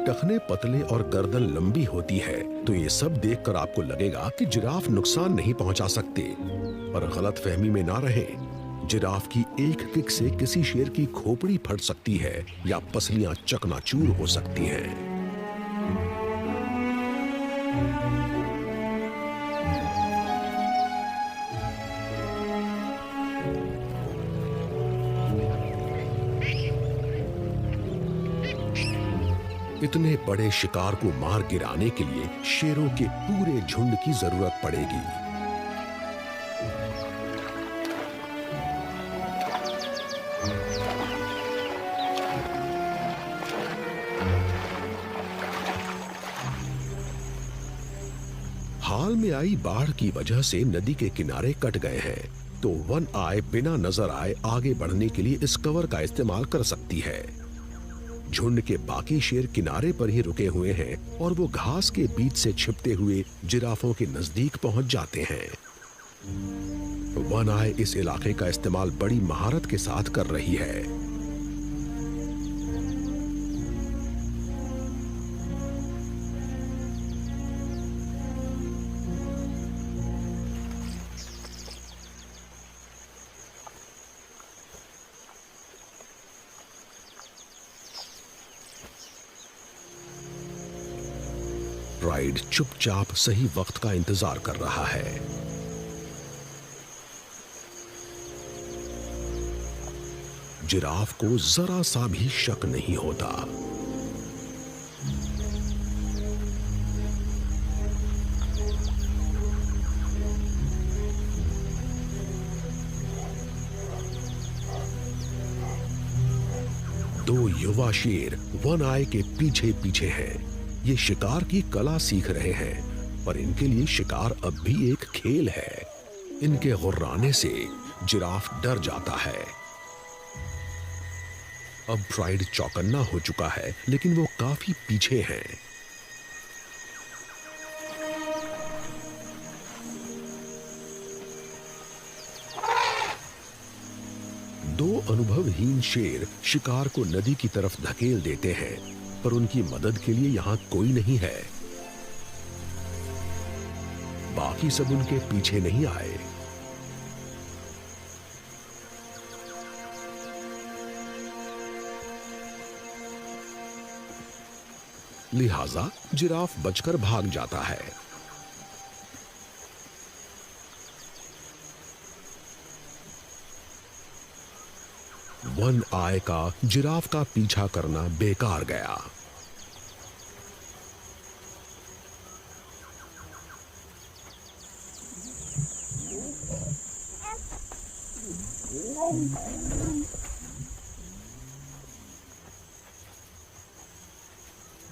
टखने पतले और गर्दन लंबी होती है, तो ये सब देखकर आपको लगेगा कि जिराफ नुकसान नहीं पहुंचा सकते। पर गलतफहमी में ना रहें। जिराफ की एक किक से किसी शेर की खोपड़ी फट सकती है या पसलियां चकनाचूर हो सकती हैं। इतने बड़े शिकार को मार गिराने के लिए शेरों के पूरे झुंड की जरूरत पड़ेगी। हाल में आई बाढ़ की वजह से नदी के किनारे कट गए हैं, तो वन आई बिना नजर आए आगे बढ़ने के लिए इस कवर का इस्तेमाल कर सकती है। झुंड के बाकी शेर किनारे पर ही रुके हुए हैं और वो घास के बीच से छिपते हुए जिराफों के नजदीक पहुंच जाते हैं। वन आई इस इलाके का इस्तेमाल बड़ी महारत के साथ कर रही है। प्राइड चुपचाप सही वक्त का इंतजार कर रहा है। जिराफ को जरा सा भी शक नहीं होता। दो युवा शेर वन आई के पीछे पीछे हैं। ये शिकार की कला सीख रहे हैं, पर इनके लिए शिकार अब भी एक खेल है। इनके गुर्राने से जिराफ डर जाता है। अब प्राइड चौकन्ना हो चुका है, लेकिन वो काफी पीछे हैं। दो अनुभवहीन शेर शिकार को नदी की तरफ धकेल देते हैं, पर उनकी मदद के लिए यहां कोई नहीं है। बाकी सब उनके पीछे नहीं आए। लिहाजा जिराफ बचकर भाग जाता है। वन आई का जिराफ का पीछा करना बेकार गया।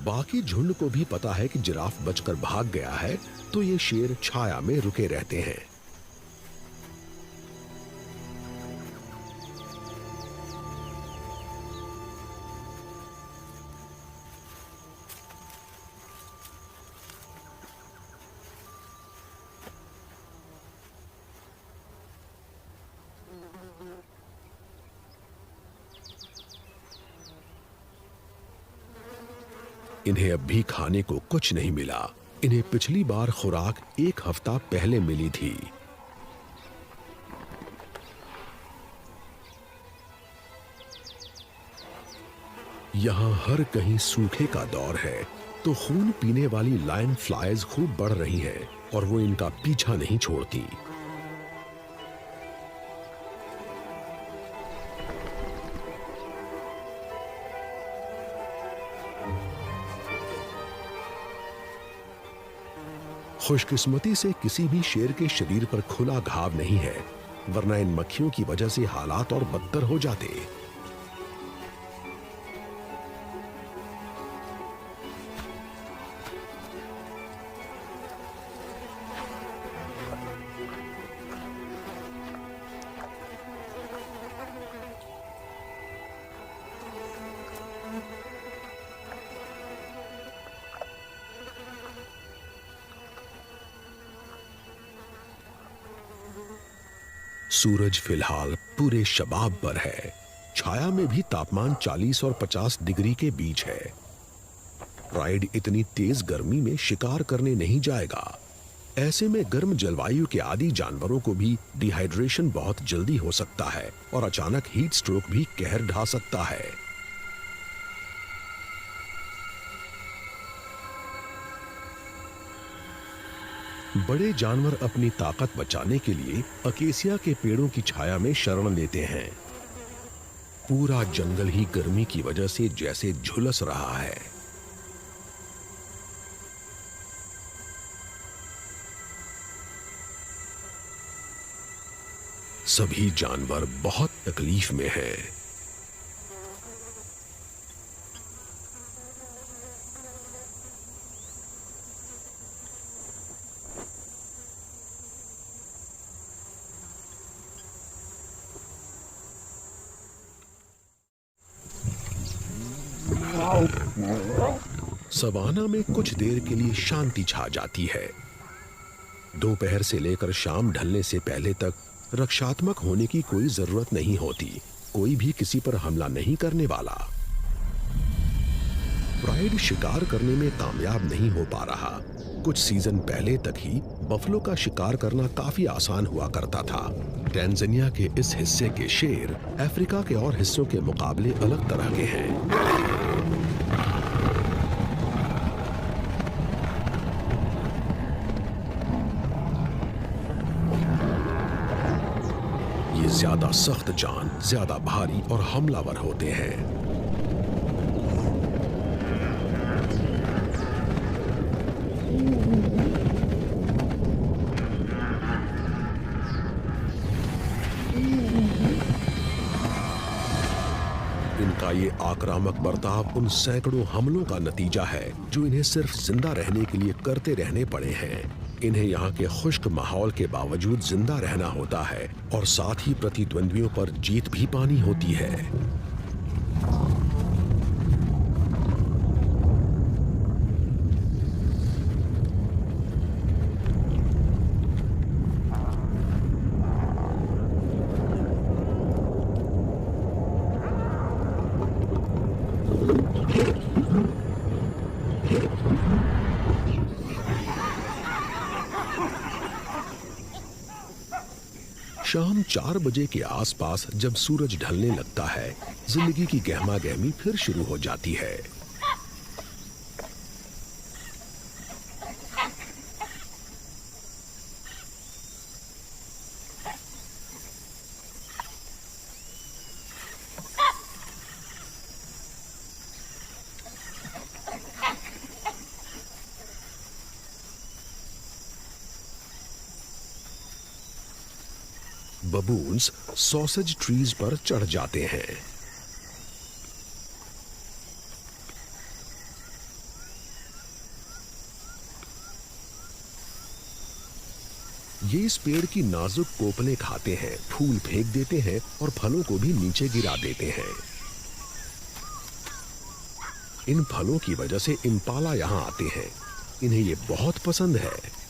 बाकी झुंड को भी पता है कि जिराफ बचकर भाग गया है, तो ये शेर छाया में रुके रहते हैं। इन्हें अब भी खाने को कुछ नहीं मिला। इन्हें पिछली बार खुराक एक हफ्ता पहले मिली थी। यहां हर कहीं सूखे का दौर है, तो खून पीने वाली लायन फ्लाइज खूब बढ़ रही हैं और वो इनका पीछा नहीं छोड़ती। खुशकिस्मती से किसी भी शेर के शरीर पर खुला घाव नहीं है, वरना इन मक्खियों की वजह से हालात और बदतर हो जाते। सूरज फिलहाल पूरे शबाब पर है। छाया में भी तापमान 40 और 50 डिग्री के बीच है। प्राइड इतनी तेज गर्मी में शिकार करने नहीं जाएगा। ऐसे में गर्म जलवायु के आदी जानवरों को भी डिहाइड्रेशन बहुत जल्दी हो सकता है और अचानक हीट स्ट्रोक भी कहर ढा सकता है। बड़े जानवर अपनी ताकत बचाने के लिए अकेसिया के पेड़ों की छाया में शरण लेते हैं। पूरा जंगल ही गर्मी की वजह से जैसे झुलस रहा है। सभी जानवर बहुत तकलीफ में हैं। सवाना में कुछ देर के लिए शांति छा जाती है। दोपहर से लेकर शाम ढलने से पहले तक रक्षात्मक होने की कोई जरूरत नहीं होती। कोई भी किसी पर हमला नहीं करने वाला। प्राइड शिकार करने में कामयाब नहीं हो पा रहा। कुछ सीजन पहले तक ही बफलो का शिकार करना काफी आसान हुआ करता था। टैंजानिया के इस हिस्से के शेर अफ्रीका के और हिस्सों के मुकाबले अलग तरह के हैं। ये ज्यादा सख्त जान, ज्यादा भारी और हमलावर होते हैं। इनका ये आक्रामक बर्ताव उन सैकड़ों हमलों का नतीजा है जो इन्हें सिर्फ जिंदा रहने के लिए करते रहने पड़े हैं। इन्हें यहाँ के खुश्क माहौल के बावजूद जिंदा रहना होता है और साथ ही प्रतिद्वंद्वियों पर जीत भी पानी होती है। शाम 4 बजे के आसपास जब सूरज ढलने लगता है, जिंदगी की गहमा गहमी फिर शुरू हो जाती है। बबून्स सॉसेज ट्रीज पर चढ़ जाते हैं। ये इस पेड़ की नाजुक कोपलें खाते हैं, फूल फेंक देते हैं और फलों को भी नीचे गिरा देते हैं। इन फलों की वजह से इम्पाला यहां आते हैं। इन्हें ये बहुत पसंद है।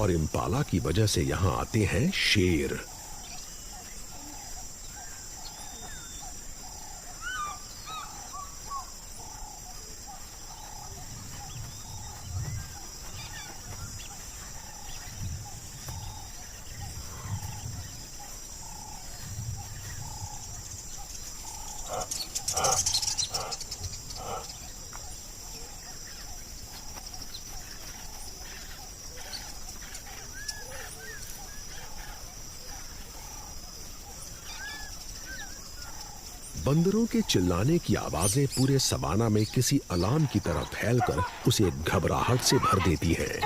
और इम्पाला की वजह से यहां आते हैं शेर। बंदरों के चिल्लाने की आवाजें पूरे सवाना में किसी अलार्म की तरह फैलकर उसे घबराहट से भर देती है।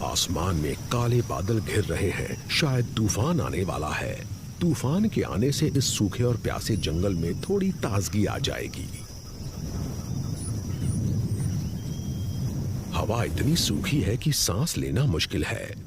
आसमान में काले बादल घिर रहे हैं। शायद तूफान आने वाला है। तूफान के आने से इस सूखे और प्यासे जंगल में थोड़ी ताजगी आ जाएगी। हवा इतनी सूखी है कि सांस लेना मुश्किल है।